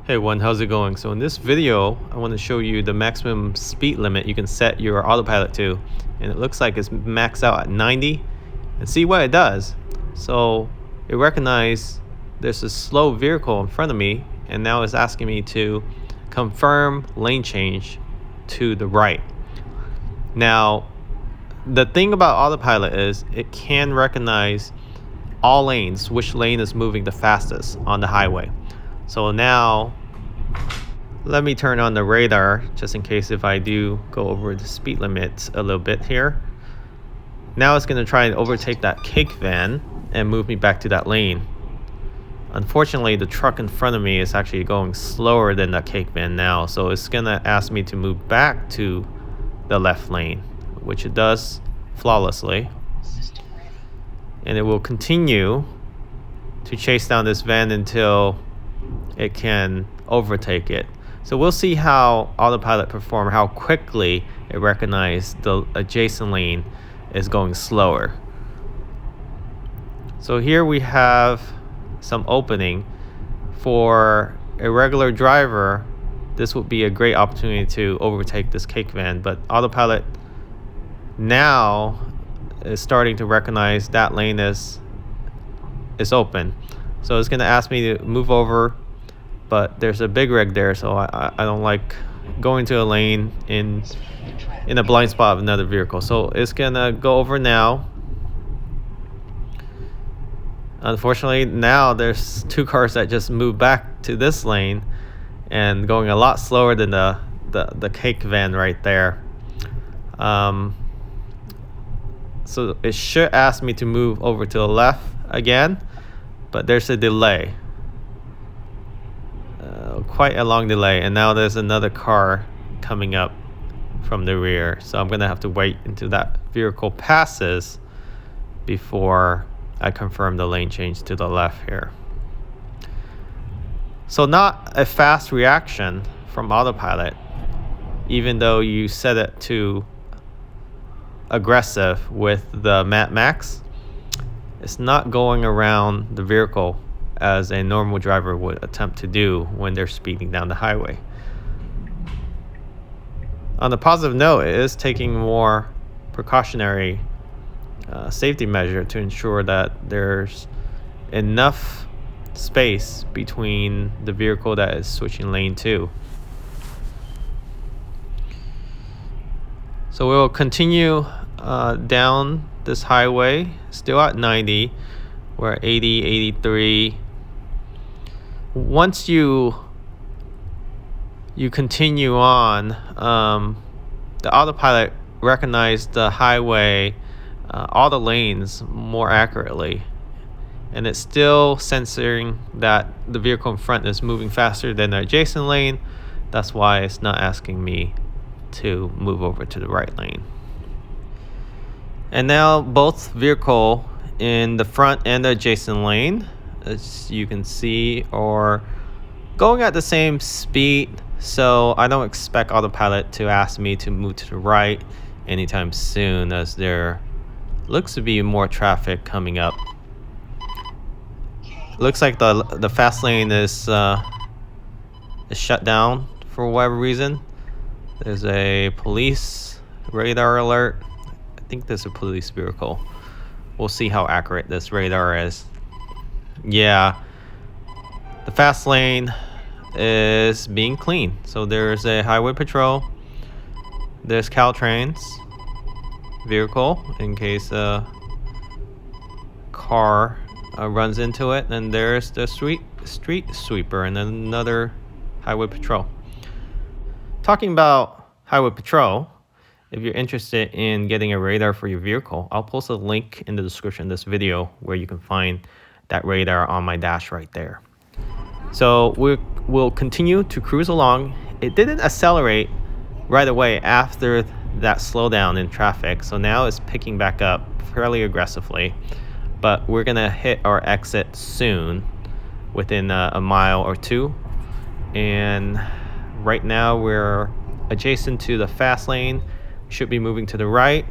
Hey everyone, how's it going? So in this video, I want to show you the maximum speed limit you can set your autopilot to. And it looks like it's maxed out at 90. And see what it does. So it recognized there's a slow vehicle in front of me, and now it's asking me to confirm lane change to the right. Now, the thing about autopilot is it can recognize all lanes, which lane is moving the fastest on the highway. So now, let me turn on the radar just in case if I do go over the speed limit a little bit here. Now it's going to try and overtake that cake van and move me back to that lane. Unfortunately, the truck in front of me is actually going slower than that cake van now, so it's going to ask me to move back to the left lane, which it does flawlessly. And it will continue to chase down this van until it can overtake it. So we'll see how autopilot perform, how quickly it recognizes the adjacent lane is going slower. So here we have some opening. For a regular driver, this would be a great opportunity to overtake this cake van, but autopilot now is starting to recognize that lane is open. So it's going to ask me to move over, but there's a big rig there, so I don't like going to a lane in a blind spot of another vehicle. So it's going to go over now. Unfortunately, now there's two cars that just moved back to this lane and going a lot slower than the cake van right there. So it should ask me to move over to the left again, but there's a delay. Quite a long delay, and now there's another car coming up from the rear, so I'm gonna have to wait until that vehicle passes before I confirm the lane change to the left here. So not a fast reaction from autopilot, even though you set it to aggressive with the MAX. It's not going around the vehicle as a normal driver would attempt to do when they're speeding down the highway. On a positive note, it is taking more precautionary safety measure to ensure that there's enough space between the vehicle that is switching lane to. So we'll continue down this highway, still at 90. We're at 80, 83. Once you continue on, the autopilot recognizes the highway, all the lanes more accurately, and it's still censoring that the vehicle in front is moving faster than the adjacent lane. That's why it's not asking me to move over to the right lane. And now both vehicle in the front and the adjacent lane, as you can see, are going at the same speed, so I don't expect autopilot to ask me to move to the right anytime soon, as there looks to be more traffic coming up. Looks like the fast lane is shut down for whatever reason. There's a police radar alert. I think there's a police vehicle. We'll see how accurate this radar is. Yeah, the fast lane is being cleaned. So there's a highway patrol. There's Caltrain's vehicle in case a car runs into it. And there's the street sweeper and another highway patrol. Talking about highway patrol, if you're interested in getting a radar for your vehicle, I'll post a link in the description of this video where you can find that radar on my dash right there. So we'll continue to cruise along. It didn't accelerate right away after that slowdown in traffic, so now it's picking back up fairly aggressively, but we're gonna hit our exit soon, within a mile or two. And right now we're adjacent to the fast lane. Should be moving to the right.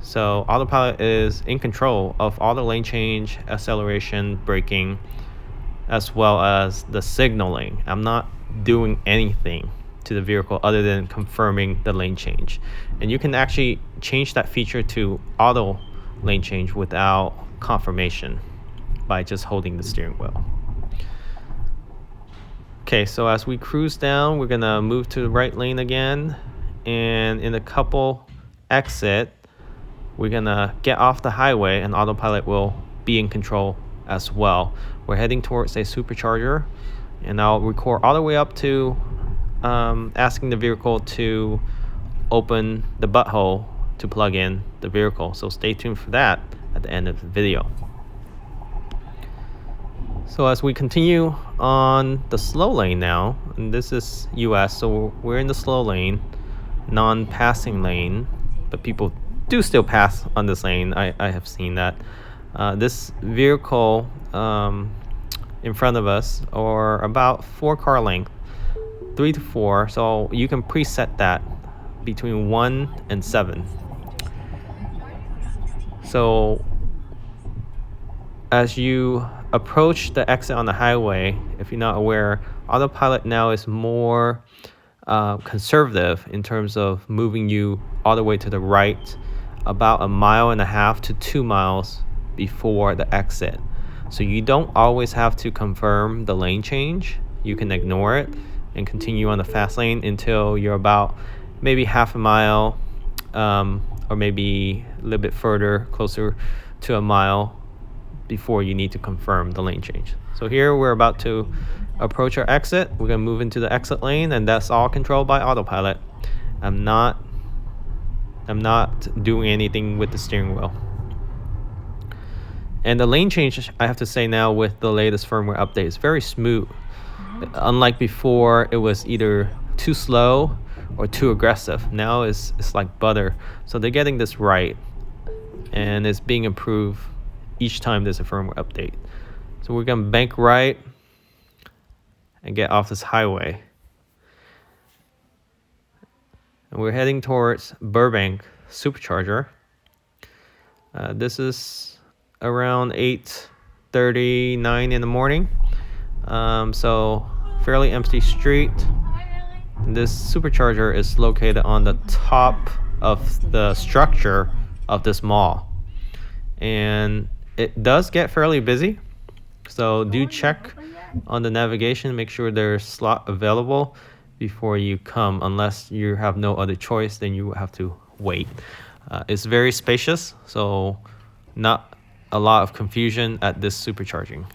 So autopilot is in control of all the lane change, acceleration, braking, as well as the signaling. I'm not doing anything to the vehicle other than confirming the lane change. And you can actually change that feature to auto lane change without confirmation by just holding the steering wheel. Okay, so as we cruise down, we're gonna move to the right lane again, and in a couple exit, we're gonna get off the highway and autopilot will be in control as well. We're heading towards a supercharger, and I'll record all the way up to asking the vehicle to open the butthole to plug in the vehicle. So stay tuned for that at the end of the video. So as we continue on the slow lane now, and this is US, so we're in the slow lane, non-passing lane, but people do still pass on this lane. I have seen that. This vehicle in front of us, or about 4 car length, 3 to 4, so you can preset that between 1 and 7. So as you approach the exit on the highway, if you're not aware, autopilot now is more conservative in terms of moving you all the way to the right about 1.5 miles to 2 miles before the exit. So you don't always have to confirm the lane change. You can ignore it and continue on the fast lane until you're about maybe 1/2 mile or maybe a little bit further, closer to 1 mile before you need to confirm the lane change. So here we're about to approach our exit. We're going to move into the exit lane, and that's all controlled by autopilot. I'm not doing anything with the steering wheel. And the lane change, I have to say now, with the latest firmware update, is very smooth. Unlike before, it was either too slow or too aggressive. Now it's like butter. So they're getting this right, and it's being improved each time there's a firmware update. So we're gonna bank right and get off this highway. And we're heading towards Burbank Supercharger. This is around 8:39 in the morning. So fairly empty street. This supercharger is located on the top of the structure of this mall. And it does get fairly busy. So do check on the navigation, make sure there's slot available before you come. Unless you have no other choice, then you have to wait. It's very spacious, so not a lot of confusion at this supercharging.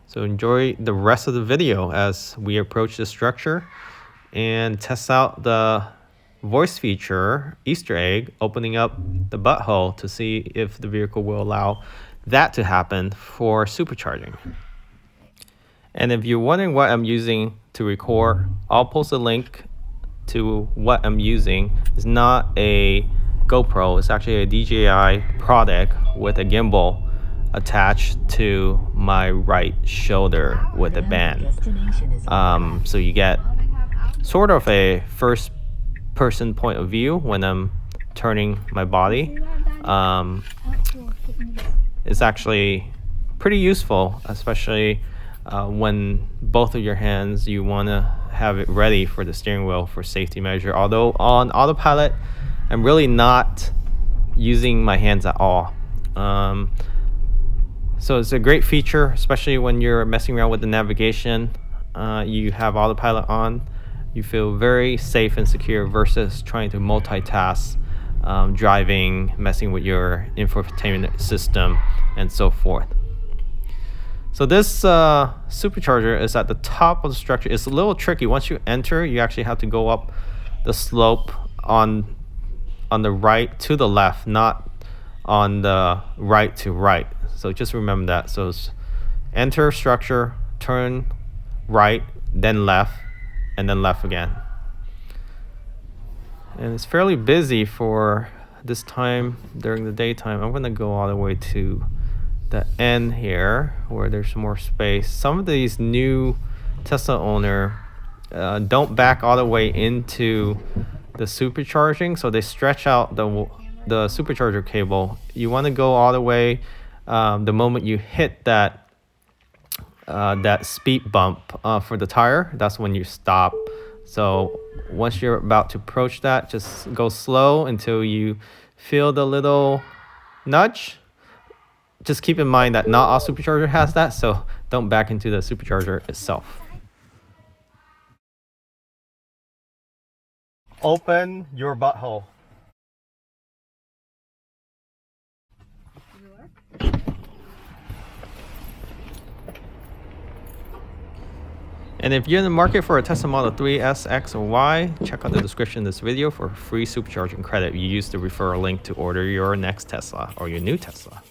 So enjoy the rest of the video as we approach the structure and test out the voice feature Easter egg, opening up the butthole to see if the vehicle will allow that to happen for supercharging. And if you're wondering what I'm using to record, I'll post a link to what I'm using. It's not a GoPro, it's actually a DJI product with a gimbal attached to my right shoulder with a band. So you get sort of a first person point of view when I'm turning my body. It's actually pretty useful, especially when both of your hands, you want to have it ready for the steering wheel for safety measure. Although on autopilot, I'm really not using my hands at all. So it's a great feature, especially when you're messing around with the navigation. You have autopilot on, you feel very safe and secure versus trying to multitask, driving, messing with your infotainment system, and so forth. So this supercharger is at the top of the structure. It's a little tricky. Once you enter, you actually have to go up the slope on the right to the left, not on the right to right. So just remember that. So it's enter structure, turn right, then left, and then left again. And it's fairly busy for this time during the daytime. I'm gonna go all the way to the end here where there's more space. Some of these new Tesla owner don't back all the way into the supercharging, so they stretch out the supercharger cable. You want to go all the way the moment you hit that speed bump for the tire, that's when you stop. So once you're about to approach that, just go slow until you feel the little nudge. Just keep in mind that not all supercharger has that, so don't back into the supercharger itself. Open your butthole. And if you're in the market for a Tesla Model 3, S, X, or Y, check out the description of this video for free supercharging credit. You use the referral link to order your next Tesla or your new Tesla.